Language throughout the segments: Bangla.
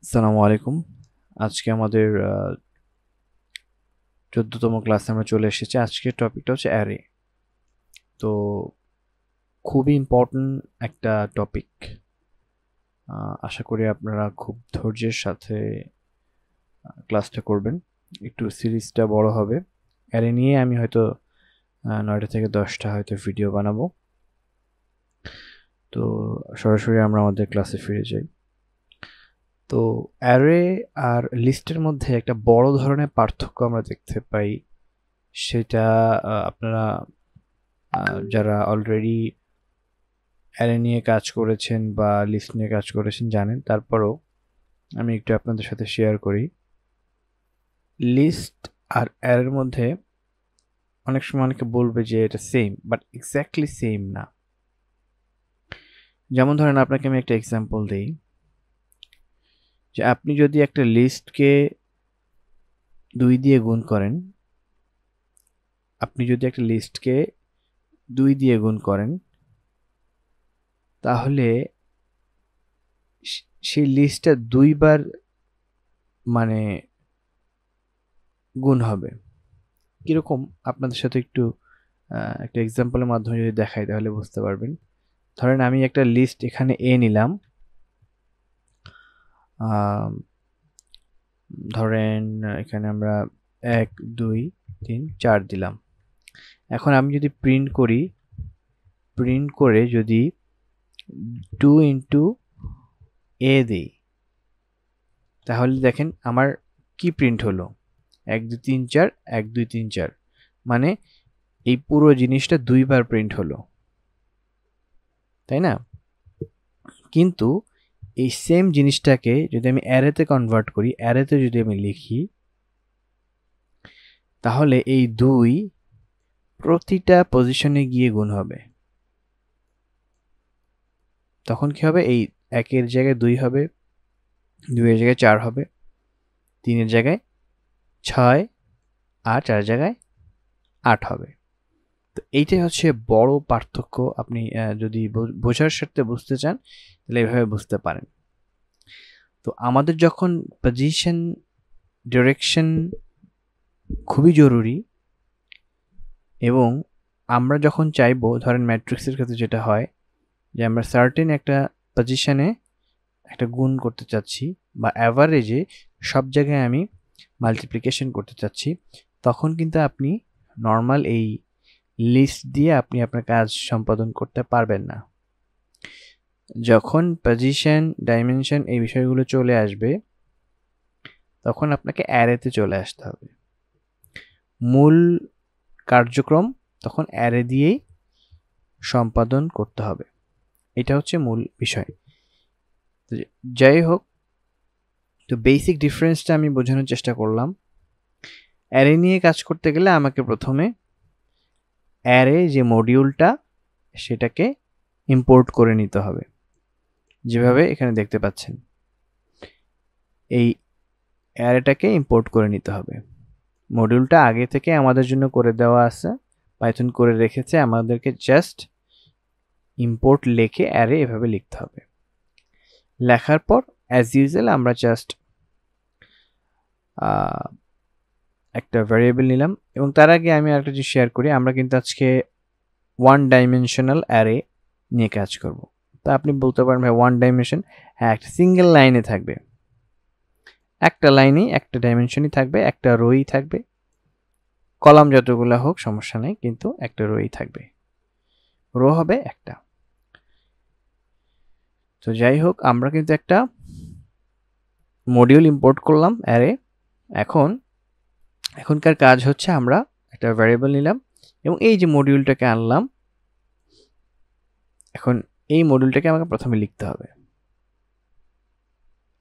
আসসালামু আলাইকুম। আজকে আমাদের 14তম ক্লাসে আমরা চলে এসেছি। আজকের টপিকটা হচ্ছে অ্যারে। তো খুবই ইম্পর্টেন্ট একটা টপিক। আশা করি আপনারা খুব ধৈর্যের সাথে ক্লাসটা করবেন। একটু সিরিজটা বড় হবে। অ্যারে নিয়ে আমি হয়তো 9টা থেকে 10টা হয়তো ভিডিও বানাবো। তো সরাসরি আমরা আমাদের ক্লাসে ফিরে যাই। তো অ্যারে আর লিস্টের মধ্যে একটা বড় ধরনের পার্থক্য আমরা দেখতে পাই। সেটা আপনারা যারা অলরেডি অ্যারে নিয়ে কাজ করেছেন বা লিস্ট নিয়ে কাজ করেছেন জানেন। তারপরও আমি একটু আপনাদের সাথে শেয়ার করি। লিস্ট আর অ্যারের মধ্যে অনেক সময় অনেকে বলবে যে এটা সেম, বাট এক্স্যাক্টলি সেম না। যেমন ধরেন আপনাকে আমি একটা এক্সাম্পল দিই, যে আপনি যদি একটা লিস্টকে 2 দিয়ে গুণ করেন, তাহলে সেই লিস্টটা 2 বার মানে গুণ হবে। কিরকম আপনাদের সাথে একটু একটা এক্সাম্পলের মাধ্যমে যদি দেখাই তাহলে বুঝতে পারবেন। ধরেন আমি একটা লিস্ট এখানে এ নিলাম, ধরেন এখানে আমরা 1 2 3 4 দিলাম। এখন আমি যদি প্রিন্ট করে যদি 2 ইন্টু এ দিই, তাহলে দেখেন আমার কি প্রিন্ট হলো, 1 2 3 4 1 2 3 4, মানে এই পুরো জিনিসটা 2 বার প্রিন্ট হলো, তাই না? কিন্তু এই সেম জিনিসটাকে যদি আমি অ্যারেতে কনভার্ট করি, অ্যারেতে যদি আমি লিখি, তাহলে এই 2 প্রতিটা পজিশনে গিয়ে গুণ হবে। তখন কি হবে, এই 1 এর জায়গায় 2 হবে, 2 এর জায়গায় 4 হবে, 3 এর জায়গায় 6 আর 4 এর জায়গায় 8 হবে। তো এইটাই হচ্ছে বড় পার্থক্য। আপনি যদি বোঝার সাথে বুঝতে চান তাহলে এভাবে বুঝতে পারেন। তো আমাদের যখন পজিশন ডিরেকশন খুবই জরুরি, এবং আমরা যখন চাইবো, ধরেন ম্যাট্রিক্সের ক্ষেত্রে যেটা হয় যে আমরা সার্টেন একটা পজিশনে একটা গুণ করতে চাচ্ছি বা অ্যাভারেজে সব জায়গায় আমি মাল্টিপ্লিকেশন করতে চাচ্ছি, তখন কিন্তু আপনি নর্মাল এই লিস্ট দিয়ে আপনি আপনার কাজ সম্পাদন করতে পারবেন না। যখন পজিশন, ডাইমেনশন এই বিষয়গুলো চলে আসবে, তখন আপনাকে অ্যারেতে চলে আসতে হবে। মূল কার্যক্রম তখন অ্যারে দিয়েই সম্পাদন করতে হবে। এটা হচ্ছে মূল বিষয়। যাই হোক, তো বেসিক ডিফারেন্সটা আমি বোঝানোর চেষ্টা করলাম। অ্যারে নিয়ে কাজ করতে গেলে আমাকে প্রথমে অ্যারে যে মডিউলটা সেটাকে ইম্পোর্ট করে নিতে হবে, যেভাবে এখানে দেখতে পাচ্ছেন। এই অ্যারেটাকে ইম্পোর্ট করে নিতে হবে। মডিউলটা আগে থেকে আমাদের জন্য করে দেওয়া আছে, পাইথন করে রেখেছে, আমাদেরকে জাস্ট ইম্পোর্ট লিখে অ্যারে এভাবে লিখতে হবে। লেখার পর অ্যাজ ইউজুয়াল আমরা জাস্ট একটা ভ্যারিয়েবল নিলাম। এবং তার আগে আমি আরেকটা জিনিস শেয়ার করি, আমরা কিন্তু আজকে 1 ডাইমেনশনাল অ্যারে নিয়ে কাজ করব। তা আপনি বলতে পারেন ভাই 1 ডাইমেনশন, হ্যাঁ, একটা সিঙ্গেল লাইনে থাকবে, একটা লাইনেই একটা ডাইমেনশনই থাকবে, একটা রোই থাকবে, কলাম যতগুলো হোক সমস্যা নেই, কিন্তু একটা রোই থাকবে, রো হবে একটা। তো যাই হোক, আমরা কিন্তু একটা মডিউল ইম্পোর্ট করলাম অ্যারে। এখনকার কাজ হচ্ছে আমরা একটা ভ্যারিয়েবল নিলাম এবং এই যে মডিউলটাকে আনলাম, এখন এই মডিউলটাকে আমাকে প্রথমে লিখতে হবে।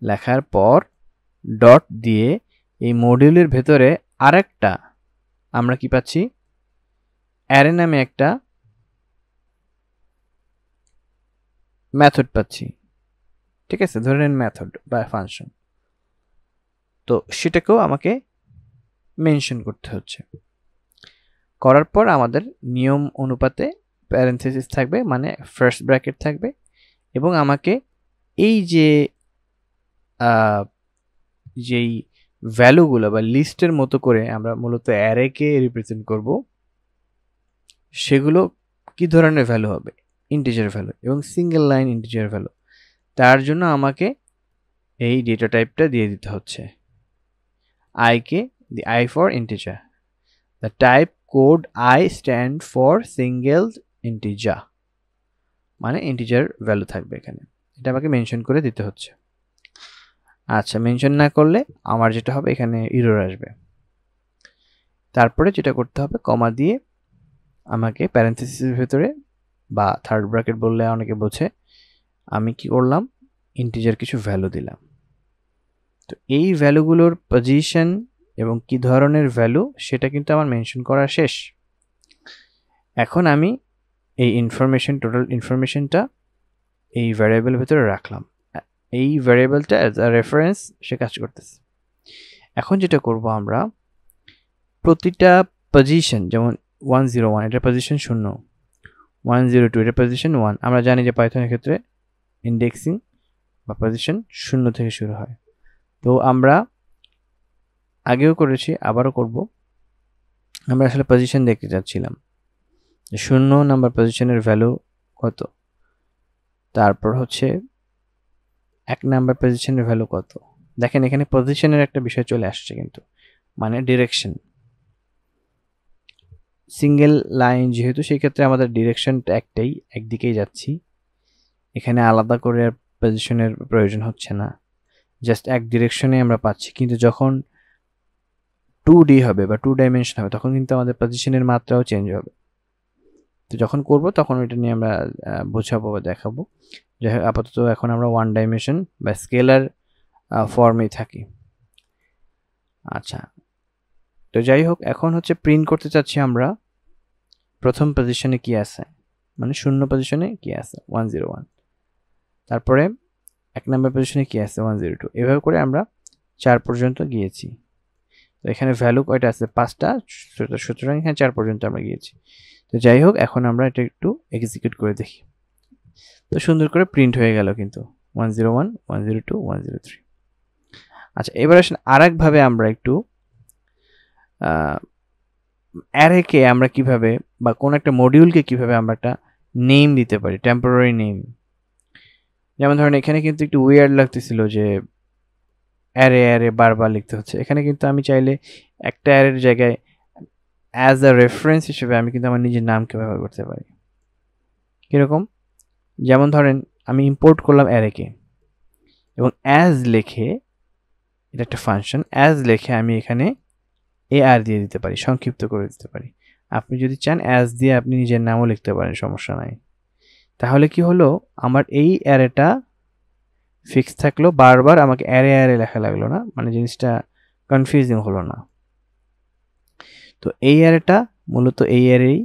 লেখার পর ডট দিয়ে এই মডিউলের ভেতরে আরেকটা আমরা কি পাচ্ছি, অ্যারে নামে একটা মেথড পাচ্ছি। ঠিক আছে, ধরে নেন মেথড বা ফাংশন। তো সেটাকেও আমাকে মেনশন করতে হচ্ছে। করার পর আমাদের নিয়ম অনুপাতে প্যারেনথেসিস থাকবে, মানে ফার্স্ট ব্র্যাকেট থাকবে, এবং আমাকে এই যে যেই ভ্যালুগুলো বা লিস্টের মতো করে আমরা মূলত অ্যারেকে রিপ্রেজেন্ট করব, সেগুলো কি ধরনের ভ্যালু হবে? ইন্টিজার ভ্যালু এবং সিঙ্গেল লাইন ইন্টিজার ভ্যালু। তার জন্য আমাকে এই ডেটা টাইপটা দিয়ে দিতে হচ্ছে, আইকে the I for integer, the type code I stand for single integer, মানে ইন্টিজার ভ্যালু থাকবে এখানে, এটা আমাকে মেনশন করে দিতে হচ্ছে। আচ্ছা, মেনশন না করলে আমার যেটা হবে এখানে এরর আসবে। তারপরে যেটা করতে হবে, কমা দিয়ে আমাকে প্যারেনথেসিসের ভেতরে বা থার্ড ব্র্যাকেট বললে অনেকে বোঝে, আমি কি করলাম, ইন্টিজার কিছু ভ্যালু দিলাম। তো এই ভ্যালুগুলোর পজিশন এবং কি ধরনের ভ্যালু সেটা কিন্তু আমার মেনশন করা শেষ। এখন আমি এই ইনফরমেশন, টোটাল ইনফরমেশনটা এই ভ্যারিয়েবলের ভেতরে রাখলাম, এই ভ্যারিয়েবলটা অ্যাজ আ রেফারেন্স সে কাজ করতেছে। এখন যেটা করব, আমরা প্রতিটা পজিশন, যেমন 101 এটা পজিশন 0, 102 এটা পজিশন 1, আমরা জানি যে পাইথনের ক্ষেত্রে ইন্ডেক্সিং বা পজিশন 0 থেকে শুরু হয়। তো আমরা আগেও করেছি, আবারও করব। আমরা আসলে পজিশন দেখতে যাচ্ছিলাম, 0 নাম্বার পজিশনের ভ্যালু কত, তারপর হচ্ছে 1 নাম্বার পজিশনের ভ্যালু কত। দেখেন এখানে পজিশনের একটা বিষয় চলে আসছে কিন্তু, মানে ডিরেকশন। সিঙ্গেল লাইন যেহেতু, সেই ক্ষেত্রে আমাদের ডিরেকশনটা একটাই, একদিকেই যাচ্ছি, এখানে আলাদা করে আর পজিশনের প্রয়োজন হচ্ছে না, জাস্ট এক ডিরেকশনে আমরা পাচ্ছি। কিন্তু যখন 2D হবে বা 2 ডাইমেনশন হবে, তখন কিন্তু আমাদের পজিশনের মাত্রাও চেঞ্জ হবে। তো যখন করব তখন ওইটা নিয়ে আমরা বোঝাবো বা দেখাবো। যাই হোক, আপাতত এখন আমরা 1 ডাইমেনশন বা স্কেলার ফর্মেই থাকি। আচ্ছা, তো যাই হোক, এখন হচ্ছে প্রিন্ট করতে চাচ্ছি আমরা প্রথম পজিশনে কি আছে, মানে 0 পজিশনে কি আছে 101, তারপরে 1 নাম্বার পজিশনে কি আছে 102, এভাবে করে আমরা 4 পর্যন্ত গিয়েছি। তো এখানে ভ্যালু কয়টা আছে, 5টা, সুতরাং এখানে 4 পর্যন্ত আমরা গিয়েছি। তো যাই হোক, এখন আমরা এটা একটু এক্সিকিউট করে দেখি। তো সুন্দর করে প্রিন্ট হয়ে গেল কিন্তু 101, 102, 103। আচ্ছা, এবার আসেন আরেকভাবে আমরা একটু অ্যারেকে আমরা কিভাবে বা কোন একটা মডিউলকে কিভাবে আমরা একটা নেম দিতে পারি, টেম্পোরারি নেম। যেমন ধরেন এখানে কিন্তু একটু উইয়ার্ড লাগতেছিল যে অ্যারে অ্যারে বারবার লিখতে হচ্ছে। এখানে কিন্তু আমি চাইলে একটা অ্যারের জায়গায় অ্যাজ আ রেফারেন্স হিসেবে আমি কিন্তু আমার নিজের নামকে ব্যবহার করতে পারি। কিরকম? যেমন ধরেন আমি ইম্পোর্ট করলাম অ্যারেকে এবং অ্যাজ লিখে, এটা একটা ফাংশন, অ্যাজ লিখে আমি এখানে AR দিয়ে দিতে পারি, সংক্ষিপ্ত করে দিতে পারি। আপনি যদি চান অ্যাজ দিয়ে আপনি নিজের নামও লিখতে পারেন, সমস্যা নাই। তাহলে কি হলো, আমার এই অ্যারেটা ফিক্স থাকলো, বারবার আমাকে অ্যারে অ্যারে লেখা লাগলো না, মানে জিনিসটা কনফিউজিং হলো না। তো এই অ্যারেটা মূলত এই অ্যারেই,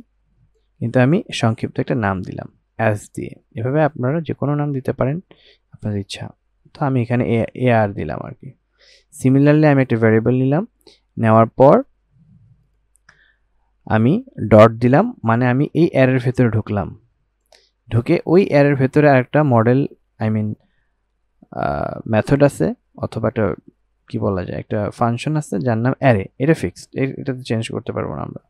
কিন্তু আমি সংক্ষিপ্ত একটা নাম দিলাম অ্যাজ দিয়ে। এভাবে আপনারা যে কোনো নাম দিতে পারেন আপনাদের ইচ্ছা। তো আমি এখানে AR দিলাম আর কি। সিমিলারলি আমি একটা ভ্যারিয়েবল নিলাম, নেওয়ার পর আমি ডট দিলাম, মানে আমি এই অ্যারের ভেতরে ঢুকলাম, ঢুকে ওই অ্যারের ভেতরে আরেকটা মডেল, মেথড আছে, অথবা একটা কি বলা যায়, একটা ফাংশন আছে যার নাম অ্যারে। এটা ফিক্সড, এটাতে চেঞ্জ করতে পারবো না আমরা।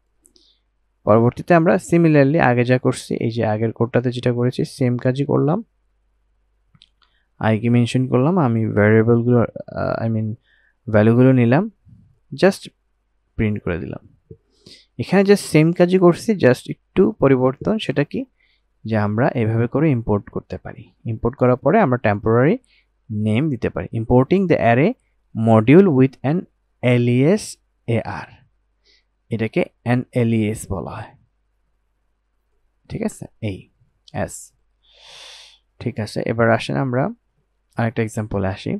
পরবর্তীতে আমরা সিমিলারলি আগে যা করছি, এই যে আগের কোডটাতে যেটা করেছি সেম কাজই করলাম, আইকে মেনশন করলাম, আমি ভ্যারিয়েবলগুলো ভ্যালুগুলো নিলাম, জাস্ট প্রিন্ট করে দিলাম। এখানে জাস্ট সেম কাজই করছি, জাস্ট একটু পরিবর্তন, সেটা কি, যে আমরা এভাবে করে ইম্পোর্ট করতে পারি। ইম্পোর্ট করার পরে আমরা টেম্পোরারি নেম দিতে পারি। Importing the array module with an Ilias AR, এটাকে অ্যান এলিয়াস বলা হয়। ঠিক আছে, এই এস। ঠিক আছে, এবার আসেন আমরা আরেকটা এক্সাম্পলে আসি।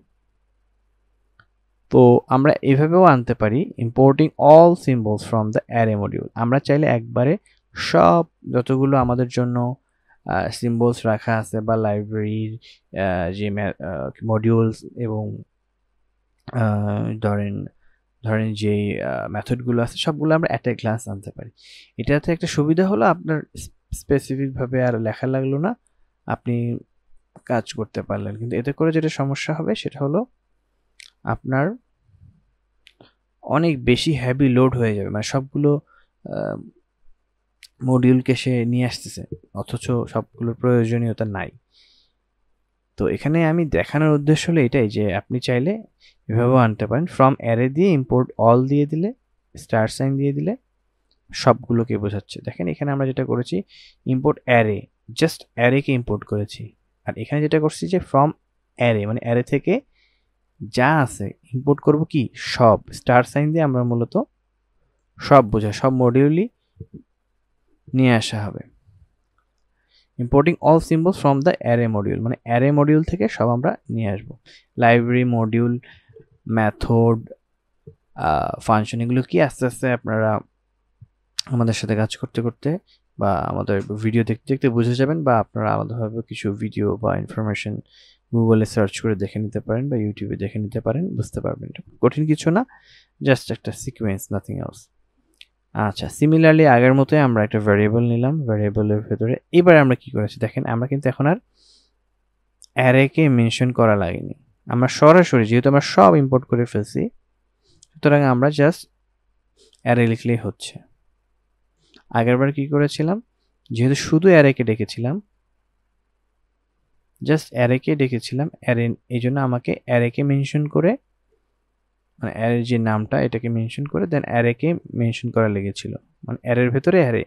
তো আমরা এভাবেও আনতে পারি, importing all symbols from the array module. আমরা চাইলে একবারে সব যতগুলো আমাদের জন্য সিম্বলস রাখা আছে বা লাইব্রেরির যে মডিউলস এবং ধরেন যে মেথডগুলো আছে সবগুলো আমরা অ্যাট এ গ্লান্স আনতে পারি। এটাতে একটা সুবিধা হলো, আপনার স্পেসিফিকভাবে আর লেখা লাগলো না, আপনি কাজ করতে পারলেন। কিন্তু এতে করে যেটা সমস্যা হবে সেটা হলো, আপনার অনেক বেশি হেভি লোড হয়ে যাবে, মানে সবগুলো মডিউলকে সে নিয়ে আসতেছে অথচ সবগুলোর প্রয়োজনীয়তা নাই। তো এখানে আমি দেখানোর উদ্দেশ্য হলো এটাই যে আপনি চাইলে এভাবেও আনতে পারেন। ফ্রম অ্যারে দিয়ে ইম্পোর্ট অল দিয়ে দিলে, স্টার সাইন দিয়ে দিলে সবগুলোকে বোঝাচ্ছে। দেখেন এখানে আমরা যেটা করেছি ইম্পোর্ট অ্যারে, জাস্ট অ্যারেকে ইম্পোর্ট করেছি। আর এখানে যেটা করছি যে ফ্রম অ্যারে, মানে অ্যারে থেকে যা আছে ইম্পোর্ট করব কি সব, স্টার সাইন দিয়ে আমরা মূলত সব বোঝাই, সব মডিউলই নিয়ে আসা হবে। Importing all symbols from the array module, মানে অ্যারে মডিউল থেকে সব আমরা নিয়ে আসবো। লাইব্রেরি মডিউল, মেথড, ফাংশন, এগুলো কি আস্তে আস্তে আপনারা আমাদের সাথে কাজ করতে করতে বা আমাদের ভিডিও দেখতে দেখতে বুঝে যাবেন, বা আপনারা আলাদাভাবে কিছু ভিডিও বা ইনফরমেশন গুগলে সার্চ করে দেখে নিতে পারেন বা ইউটিউবে দেখে নিতে পারেন, বুঝতে পারবেন। এটা কঠিন কিছু না, জাস্ট একটা সিকোয়েন্স, নাথিং এলস। আচ্ছা, সিমিলারলি আগের মতোই আমরা একটা ভ্যারিয়েবল নিলাম, ভ্যারিয়েবলের ভেতরে এবার আমরা কি করেছি দেখেন, আমরা কিন্তু এখন আর অ্যারেকে মেনশন করা লাগেনি, আমরা সরাসরি যেহেতু আমরা সব ইম্পোর্ট করে ফেলছি, সুতরাং আমরা জাস্ট অ্যারে লিখলেই হচ্ছে। আগেরবার কি করেছিলাম, যেহেতু শুধু অ্যারেকে ডেকেছিলাম, জাস্ট অ্যারেকে ডেকেছিলাম, অ্যারে, এই জন্য আমাকে অ্যারেকে মেনশন করে, মানে অ্যারের যে নামটা এটাকে মেনশন করে দেন অ্যারেকে মেনশন করা লেগেছিল, মানে অ্যারের ভেতরে অ্যারে।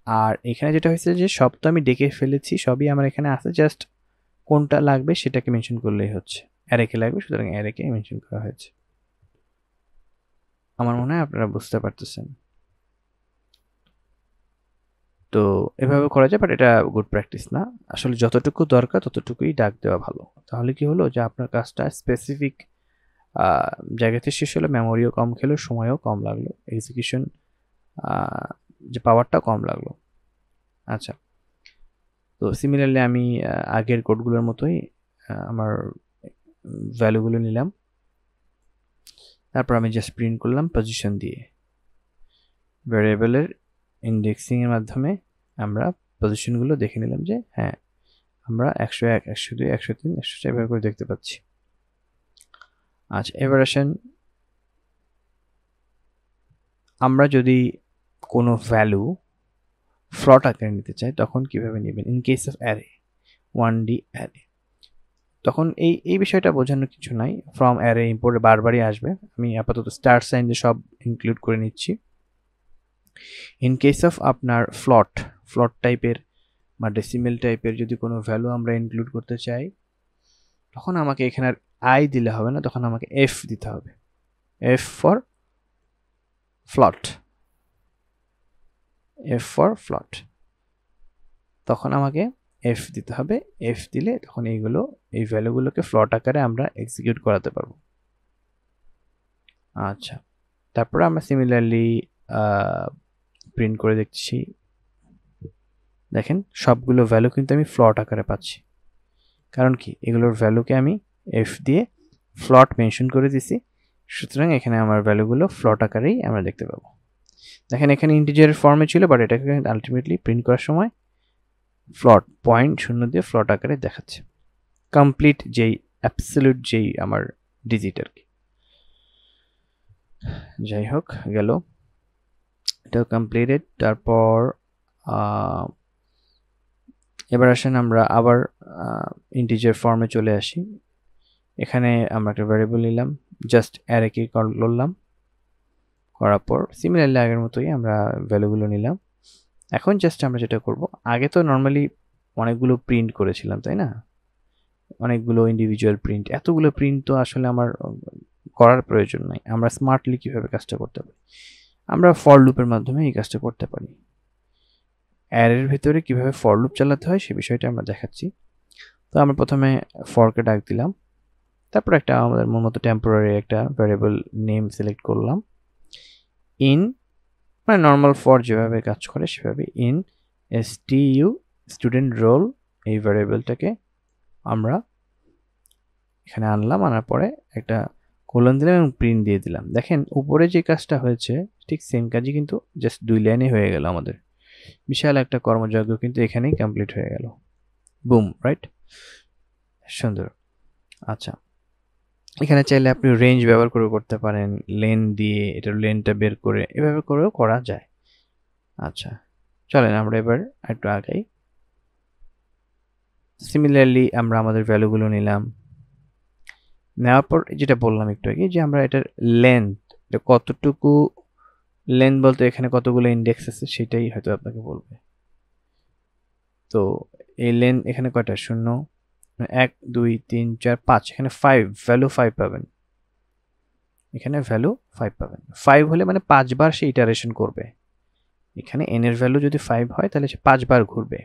আর এখানে যেটা হয়েছে যে সব তো আমি ডেকে ফেলেছি, সবই আমার এখানে আছে, জাস্ট কোনটা লাগবে সেটাকে মেনশন করলেই হচ্ছে। অ্যারেকে লাগবে, সুতরাং অ্যারেকে মেনশন করা হয়েছে। আমার মনে হয় আপনারা বুঝতে পারতেছেন। তো এভাবে করা যায়, বাট এটা গুড প্র্যাকটিস না। আসলে যতটুকু দরকার ততটুকুই ডাক দেওয়া ভালো। তাহলে কি হলো যে আপনার কাজটা স্পেসিফিক জায়গাতে শেষ হলো, মেমোরিও কম খেলো, সময়ও কম লাগলো, এক্সিকিউশন যে পাওয়ারটা কম লাগলো। আচ্ছা, তো সিমিলারলি আমি আগের কোডগুলোর মতোই আমার ভ্যালুগুলো নিলাম, তারপর আমি জাস্ট প্রিন্ট করলাম পজিশন দিয়ে। ভ্যারিয়েবলের ইন্ডেক্সিংয়ের মাধ্যমে আমরা পজিশনগুলো দেখে নিলাম যে হ্যাঁ আমরা 101, 102, 103, 104 এভাবে করে দেখতে পাচ্ছি। আচ্ছা, এবার আসেন আমরা যদি কোনো ভ্যালু ফ্লট আকারে নিতে চাই তখন কিভাবে নেবেন। In case of array, 1D array, তখন এই বিষয়টা বোঝানোর কিছু নাই, ফ্রম অ্যারে ইম্পোর্টে বারবারই আসবে। আমি আপাতত স্টার সাইন দিয়ে সব ইনক্লুড করে নিচ্ছি। ইন কেস অফ আপনার ফ্লট টাইপের বা ডেসিমেল টাইপের যদি কোনো ভ্যালু আমরা ইনক্লুড করতে চাই, তখন আমাকে এখানে আর আই দিলে হবে না, তখন আমাকে এফ দিতে হবে, এফ ফর ফ্লট, এফ ফর ফ্লট। তখন আমাকে এফ দিতে হবে, এফ দিলে তখন এইগুলো, এই ভ্যালুগুলোকে ফ্লট আকারে আমরা এক্সিকিউট করাতে পারবো। আচ্ছা, তারপরে আমরা সিমিলারলি প্রিন্ট করে দেখছি, দেখেন সবগুলো ভ্যালু কিন্তু আমি ফ্লট আকারে পাচ্ছি। কারণ কি, এগুলোর ভ্যালুকে আমি এফ দিয়ে ফ্লট মেনশন করে দিছি, সুতরাং এখানে আমার ভ্যালুগুলো ফ্লট আকারেই আমরা দেখতে পাবো। দেখেন এখানে ইন্টিজারের ফর্মে ছিল, বাট এটাকে আলটিমেটলি প্রিন্ট করার সময় ফ্লট, পয়েন্ট শূন্য দিয়ে ফ্লট আকারে দেখাচ্ছে, কমপ্লিট যেই অ্যাবসলিউট যেই আমার ডিজিট আর কি। যাই হোক, গেল, এটাও কমপ্লিটেড। তারপর এবার আসেন আমরা আবার ইন্টিজার ফর্মে চলে আসি। এখানে আমরা একটা ভ্যারিয়েবল নিলাম, জাস্ট অ্যারেকে কল করলাম, করার পর সিমিলারলি আগের মতোই আমরা ভ্যালুগুলো নিলাম। এখন জাস্ট আমরা যেটা করব, আগে তো নর্মালি অনেকগুলো প্রিন্ট করেছিলাম তাই না, অনেকগুলো ইন্ডিভিজুয়াল প্রিন্ট, এতগুলো প্রিন্ট তো আসলে আমার করার প্রয়োজন নাই। আমরা স্মার্টলি কিভাবে কাজটা করতে পারি, আমরা ফর লুপের মাধ্যমে এই কাজটা করতে পারি। অ্যারের ভিতরে কিভাবে ফর লুপ চালাতে হয় সে বিষয়টা আমরা দেখাচ্ছি। তো আমরা প্রথমে ফরকে ডাক দিলাম, তারপর একটা আমাদের মতো টেম্পোরারি একটা ভ্যারিয়েবল নেম সিলেক্ট করলাম, ইন, মানে নর্মাল ফর যেভাবে কাজ করে সেভাবে, ইন স্টু স্টুডেন্ট রোল, এই ভ্যারিয়েবলটাকে আমরা এখানে আনলাম, আনার পরে একটা কোলন দিলাম এবং প্রিন্ট দিয়ে দিলাম। দেখেন উপরে যে কাজটা হয়েছে ঠিক সেম কাজই কিন্তু জাস্ট 2 লাইনে হয়ে গেল আমাদের, বিশাল একটা কর্মযজ্ঞ কিন্তু এখানেই কমপ্লিট হয়ে গেল, বুম, রাইট, সুন্দর। আচ্ছা, এখানে চাইলে আপনি রেঞ্জ ব্যবহার করে করতে পারেন, লেন দিয়ে এটার লেনটা বের করে এভাবে করেও করা যায়। আচ্ছা, চলেন আমরা এবার একটু আগাই। সিমিলারলি আমরা আমাদের ভ্যালুগুলো নিলাম, নেওয়ার পর যেটা বললাম একটু আগে যে আমরা এটার লেন্থ, এটা কতটুকু লেন্থ বলতে এখানে কতগুলো ইন্ডেক্স আছে সেটাই হয়তো আপনাকে বলবে। তো এই লেন্থ এখানে কয়টা, 0 1 2 3 4 5, এখানে 5 ভ্যালু 5 পাবেন, এখানে ভ্যালু 5 পাবেন। 5 হলে মানে 5 বার সে ইটারেশন করবে। এখানে n এর ভ্যালু যদি 5 হয় তাহলে সে 5 বার ঘুরবে।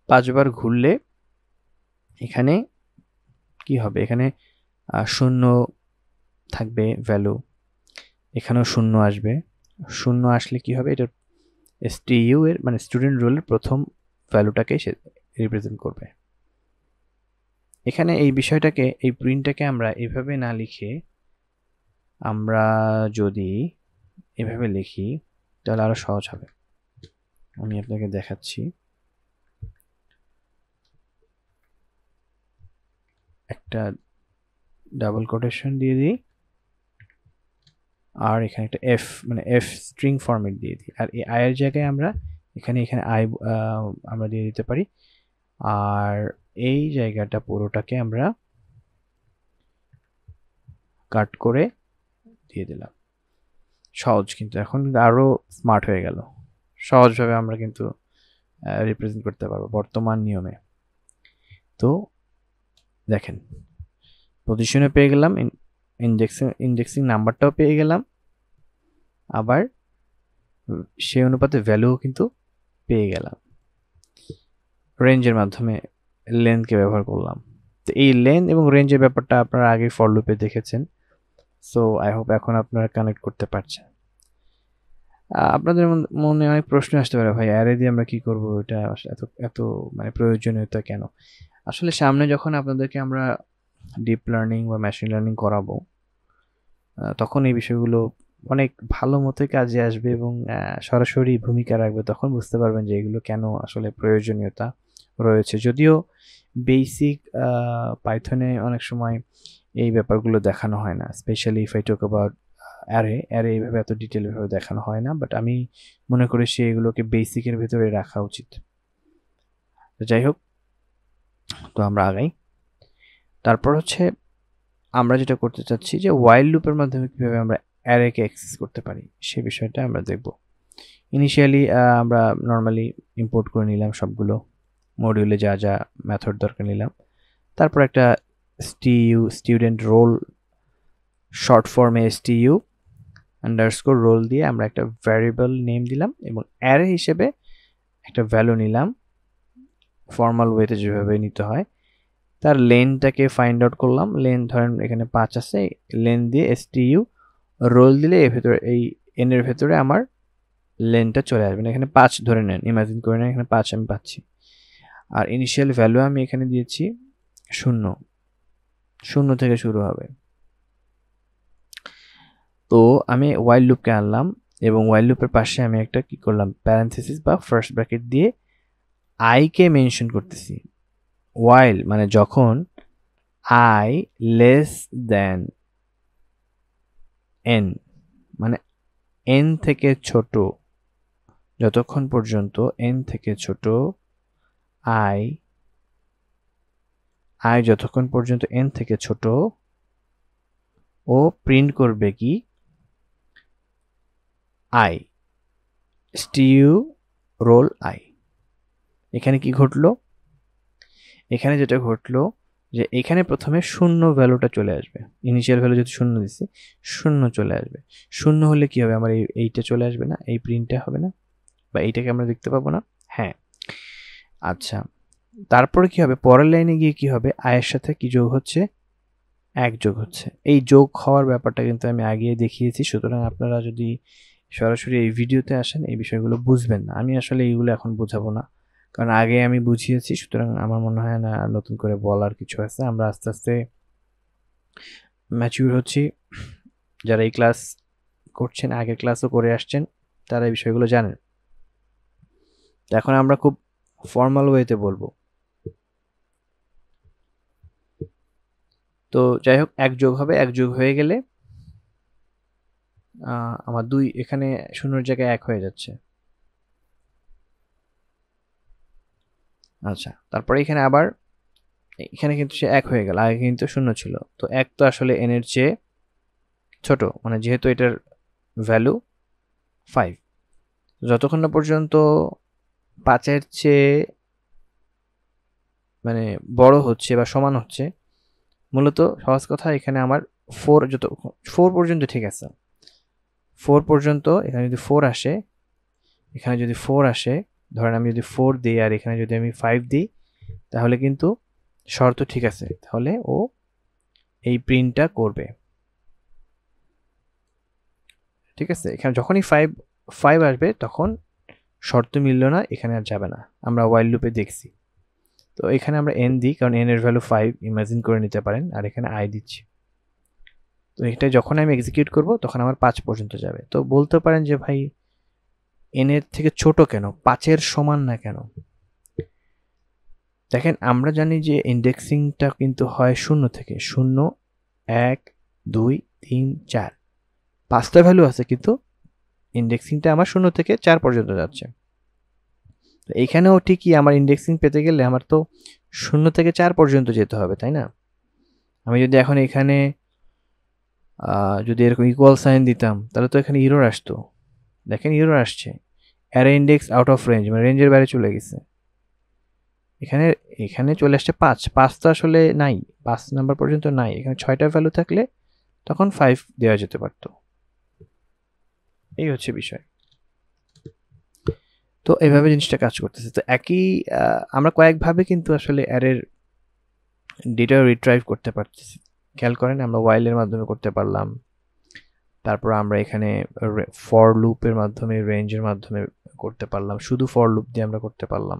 5 বার ঘুরলে এখানে কি হবে, এখানে 0 থাকবে ভ্যালু, এখানেও 0 আসবে। 0 আসলে কি হবে, এটা STU এর মানে স্টুডেন্ট রোলের প্রথম ভ্যালুটাকে সে রিপ্রেজেন্ট করবে। এখানে এই বিষয়টাকে, এই প্রিন্টটাকে আমরা এভাবে না লিখে আমরা যদি এভাবে লিখি তাহলে আরো সহজ হবে। আমি আপনাকে দেখাচ্ছি। একটা ডাবল কোটেশন দিয়ে দিই, আর এখানে একটা এফ মানে এফ স্ট্রিং ফরম্যাট দিয়ে দিই, আর এই আই এর জায়গায় আমরা এখানে আই আমরা দিয়ে দিতে পারি, আর এই জায়গাটা পুরোটাকে আমরা কাট করে দিয়ে দিলাম। সহজ, কিন্তু এখন আরো স্মার্ট হয়ে গেল, সহজভাবে আমরা কিন্তু রিপ্রেজেন্ট করতে পারবো বর্তমান নিয়মে। তো দেখেন, পজিশনে পেয়ে গেলাম, ইন্ডেক্সিং নাম্বারটাও পেয়ে গেলাম, আবার সেই অনুপাতে ভ্যালুও কিন্তু পেয়ে গেলাম। রেঞ্জের মাধ্যমে লেন্থকে ব্যবহার করলাম। তো এই লেন্থ এবং রেঞ্জের ব্যাপারটা আপনারা আগে ফর লুপে দেখেছেন, সো আই হোপ এখন আপনারা কানেক্ট করতে পারছেন। আপনাদের মনে অনেক প্রশ্ন আসতে পারে, ভাই অ্যারে দিয়ে আমরা কি করব, এটা এত এত মানে প্রয়োজনীয়তা কেন? আসলে সামনে যখন আপনাদেরকে আমরা ডিপ লার্নিং বা মেশিন লার্নিং করাবো, তখন এই বিষয়গুলো অনেক ভালো মতোই কাজে আসবে এবং সরাসরি ভূমিকা রাখবে। তখন বুঝতে পারবেন যে এগুলো কেন আসলে প্রয়োজনীয়তা রয়েছে। যদিও বেসিক পাইথনে অনেক সময় এই ব্যাপারগুলো দেখানো হয় না, specially if I talk about array এইভাবে এত ডিটেলভাবে দেখানো হয় না, বাট আমি মনে করি এগুলোকে বেসিকের ভেতরে রাখা উচিত। যাই হোক, তো আমরা আগাই। তারপর হচ্ছে আমরা যেটা করতে চাচ্ছি যে ওয়াইল লুপের মাধ্যমে কীভাবে আমরা অ্যারেকে অ্যাক্সেস করতে পারি সেই বিষয়টা আমরা দেখব। ইনিশিয়ালি আমরা নর্মালি ইম্পোর্ট করে নিলাম সবগুলো মডিউলে যা যা মেথড দরকার নিলাম, তারপর একটা স্টুডেন্ট রোল শর্ট ফর্মে STU আন্ডারস্কোর রোল দিয়ে আমরা একটা ভ্যারিয়েবল নেম দিলাম এবং অ্যারে হিসেবে একটা ভ্যালু নিলাম ফর্মাল ওয়েতে যেভাবে নিতে হয়। তার লেনটাকে ফাইন্ড আউট করলাম, লেন ধরেন এখানে 5 আছে, লেন দিয়ে STU রোল দিলে এর ভেতরে এই এন এর ভেতরে আমার লেনটা চলে আসবে। এখানে 5 ধরে নেন, ইমাজিন করে নেন এখানে 5 আমি পাচ্ছি, আর ইনিশিয়াল ভ্যালু আমি এখানে দিয়েছি 0, 0 থেকে শুরু হবে। তো আমি ওয়াইল লুপকে আনলাম এবং ওয়াইল লুপের পাশে আমি একটা কি করলাম, প্যারেনথেসিস বা ফার্স্ট ব্র্যাকেট দিয়ে আই কে মেনশন করতেছি। ওয়াইল মানে যখন আই লেস দেন এন, মানে এন থেকে ছোট, যতক্ষণ পর্যন্ত এন থেকে ছোট আই যতক্ষণ পর্যন্ত এন থেকে ছোট, ও প্রিন্ট করবে কি আই, স্টিউ রোল আই। এখানে কি ঘটলো, এখানে যেটা ঘটলো যে এখানে প্রথমে 0 ভ্যালুটা চলে আসবে, ইনিশিয়াল ভ্যালু যদি 0 দিছি 0 চলে আসবে। 0 হলে কি হবে, আমার এইটা চলে আসবে না, এই প্রিন্টটা হবে না, বা এইটাকে আমরা দেখতে পাবো না। হ্যাঁ, আচ্ছা, তারপরে কি হবে, পরের লাইনে গিয়ে কি হবে, আয়ের সাথে কি যোগ হচ্ছে, 1 যোগ হচ্ছে। এই যোগ হওয়ার ব্যাপারটা কিন্তু আমি আগেই দেখিয়েছি, সুতরাং আপনারা যদি সরাসরি এই ভিডিওতে আসেন এই বিষয়গুলো বুঝবেন না। আমি আসলে এইগুলো এখন বোঝাবো না, কারণ আগে আমি বুঝিয়েছি, সুতরাং আমার মনে হয় না নতুন করে বলার কিছু আছে। আমরা আস্তে আস্তে ম্যাচিউর হচ্ছি, যারা এই ক্লাস করছেন আগের ক্লাসও করে আসছেন তারা এই বিষয়গুলো জানেন। এখন আমরা খুব ফর্মাল ওয়েতে বলবো। তো যাই হোক 1 যোগ হবে, 1 যোগ হয়ে গেলে আমার 2 এখানে 0 জায়গায় 1 হয়ে যাচ্ছে। আচ্ছা, তারপরে এখানে আবার এখানে কিন্তু সে 1 হয়ে গেল, আগে কিন্তু 0 ছিল। তো 1 তো আসলে n এর চেয়ে ছোট, মানে যেহেতু এটার ভ্যালু 5, যতক্ষণ না পর্যন্ত 5 এর চেয়ে মানে বড় হচ্ছে বা সমান হচ্ছে, মূলত সহজ কথা এখানে আমার 4 পর্যন্ত ঠিক আছে। 4 পর্যন্ত এখানে যদি 4 আসে, এখানে যদি 4 আসে, ধরেন আমি যদি 4 দিই আর এখানে যদি আমি 5 দিই, তাহলে কিন্তু শর্ত ঠিক আছে, তাহলে ও এই প্রিন্টটা করবে। ঠিক আছে, এখানে যখনই 5 আসবে তখন শর্ত মিলল না, এখানে আর যাবে না, আমরা ওয়াইল লুপে দেখছি। তো এখানে আমরা n দিই, কারণ n এর ভ্যালু 5 ইমাজিন করে নিতে পারেন, আর এখানে i দিচ্ছি। তো এটা যখন আমি এক্সিকিউট করব তখন আমার 5 পর্যন্ত যাবে। তো বলতে পারেন যে ভাই n এর থেকে ছোট কেন, 5 এর সমান না কেন? দেখেন আমরা জানি যে ইন্ডেক্সিংটা কিন্তু হয় 0 থেকে, 0 1 2 3 4, 5টা ভ্যালু আছে, কিন্তু ইন্ডেক্সিংটা আমার 0 থেকে 4 পর্যন্ত যাচ্ছে। তো এখানেও ঠিকই আমার ইন্ডেক্সিং পেতে গেলে আমার তো 0 থেকে 4 পর্যন্ত যেতে হবে, তাই না? আমি যদি এখন এখানে যদি এরকম ইকুয়াল সাইন দিতাম, তাহলে তো এখানে এরর আসতো। দেখেন এরর আসছে, array index out of range, মানে রেঞ্জের বাইরে চলে গেছে। এখানে এখানে চলে আসছে 5 তো আসলে নাই, 5 নাম্বার পর্যন্ত নাই। এখানে 6টা ভ্যালু থাকলে তখন 5 দেওয়া যেতে পারতো। এই হচ্ছে বিষয়। তো এইভাবে জিনিসটা কাজ করতেছে। তো একই আমরা কয়েকভাবে কিন্তু আসলে অ্যারের ডেটা রিট্রাইভ করতে পারতেছি। খেয়াল করেন, আমরা ওয়াইলের মাধ্যমে করতে পারলাম, তারপর আমরা এখানে ফর লুপের মাধ্যমে, রেঞ্জের মাধ্যমে করতে পারলাম, শুধু ফর লুপ দিয়ে আমরা করতে পারলাম।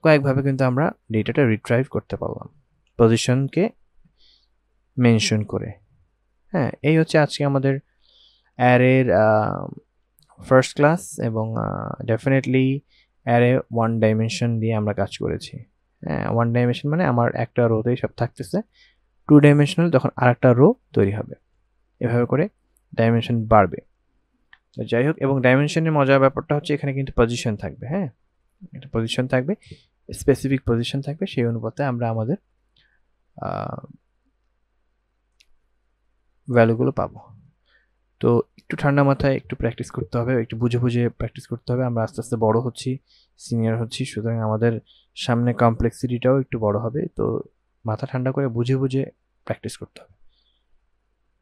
কয়েকভাবে কিন্তু আমরা ডেটাটা রিট্রাইভ করতে পারলাম পজিশনকে মেনশন করে। হ্যাঁ, এই হচ্ছে আজকে আমাদের অ্যারের ফার্স্ট ক্লাস, এবং ডেফিনেটলি অ্যারে 1 ডাইমেনশন দিয়ে আমরা কাজ করেছি। হ্যাঁ, 1 ডাইমেনশন মানে আমার একটা রোতেই সব থাকতেছে, 2 ডাইমেনশনাল তখন আরেকটা রো তৈরি হবে। এভাবে করে ডাইমেনশন বাড়বে। তো যাই হোক, এবং ডাইমেনশনের মজার ব্যাপারটা হচ্ছে এখানে কিন্তু পজিশন থাকবে। হ্যাঁ, একটা পজিশন থাকবে, স্পেসিফিক পজিশন থাকবে, সেই অনুপাতে আমরা আমাদের ভ্যালুগুলো পাবো। তো একটু ঠান্ডা মাথায় একটু প্র্যাকটিস করতে হবে, একটু বুঝে বুঝে প্র্যাকটিস করতে হবে। আমরা আস্তে আস্তে বড় হচ্ছি, সিনিয়র হচ্ছি, সুতরাং আমাদের সামনে কমপ্লেক্সিটিটাও একটু বড় হবে। তো মাথা ঠান্ডা করে বুঝে বুঝে প্র্যাকটিস করতে হবে।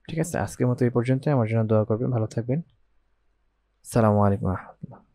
ঠিক আছে, আজকের মতো এই পর্যন্ত। আমার জন্য দোয়া করবেন, ভালো থাকবেন। আসসালামু আলাইকুম রহমতুল্লাহ।